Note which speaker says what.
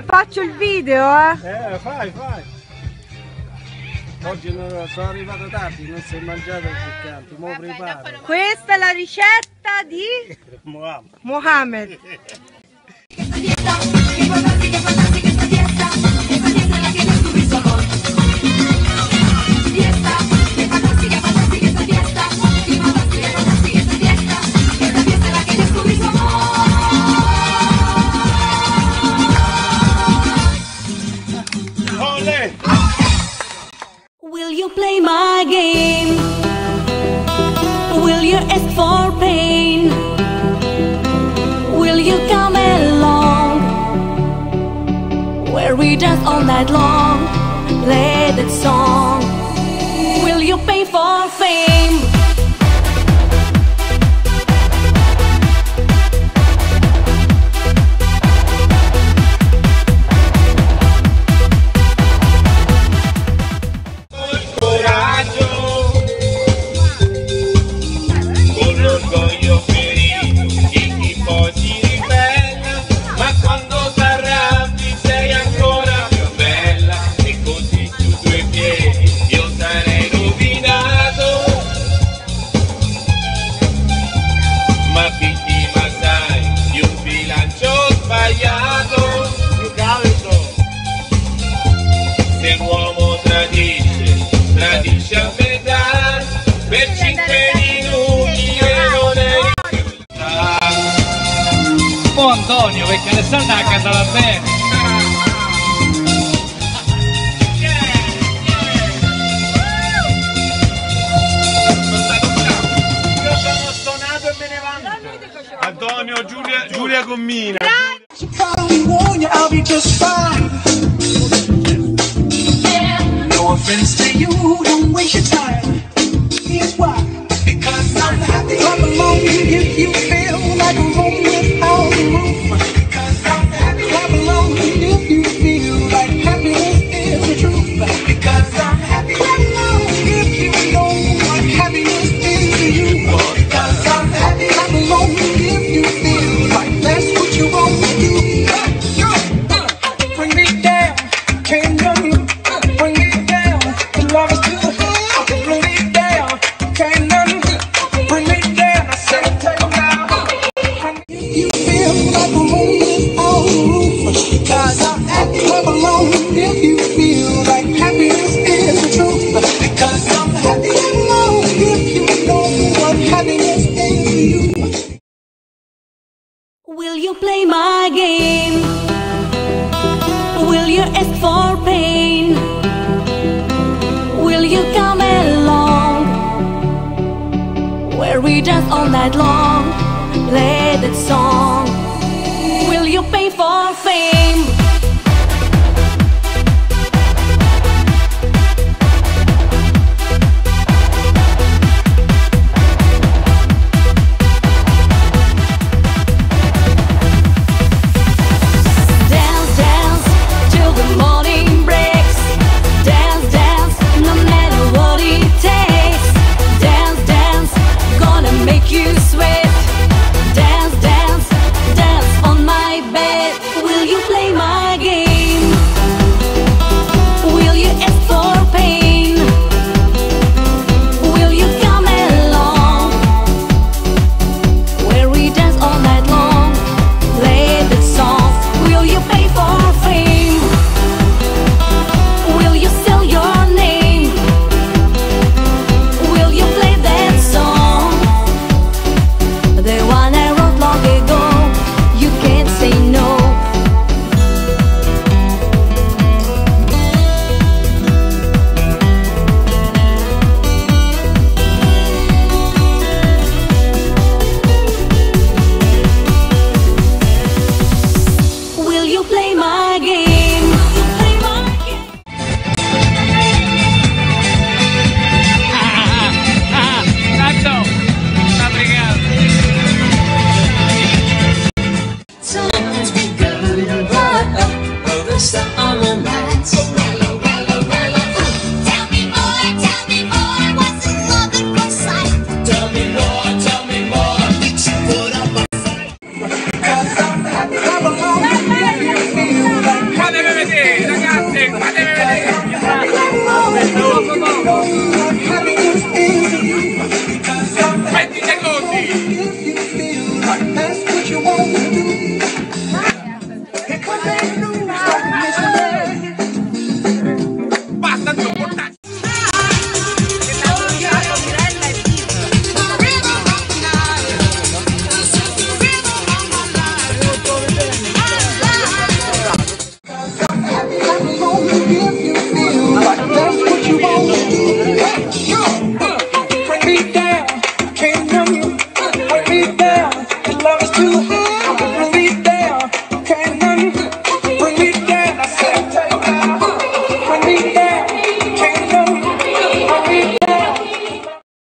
Speaker 1: Faccio il video,
Speaker 2: Fai. Oggi sono arrivato tardi, non si è mangiato il piccante, mo preparo.
Speaker 1: Questa è la ricetta di Mohamed.
Speaker 3: Will you play my game? Will you ask for pain? Will you come along? Where we dance all night long, play that song. Will you pay for fame?
Speaker 4: Se l'uomo tradisce a metà, per 5 minuti e non è rifiutato.
Speaker 5: Oh Antonio, perché Alessandra a casa va bene.
Speaker 4: Io sono stonato e me ne vanto. Antonio, Giulia Commina.
Speaker 6: I'll be just fine. No offense to you, don't waste your time. Here's why. Because I'm happy. Clap along if you feel like a room without a roof. Because I'm happy. Clap along if you feel like happiness is the truth. Because I'm happy. Clap along if you know what happiness is to you. Because I'm happy. Clap along if you feel like that's what you want to do. Bring me down, can't none. Bring me down, the love is too high. Bring me down, can't none. Bring me down, I said take it down. You feel like a room without a roof. Because I'm happy. Clap along if you feel like happiness is the truth. Because I'm happy. Clap along if you know what happiness is to you.
Speaker 3: Will you play my game? Will you ask for pain? Will you come along? Where we dance all night long, play that song. Will you pay for fame? You sweat, dance, dance, dance on my bed. Will you play my game? Will you ask for pain? Will you come along? Where we dance all night long, play the song. Will you pay for fame? Will you sell your name? Will you play that song? The one I wrote long ago, you can't say no. Will you play my game?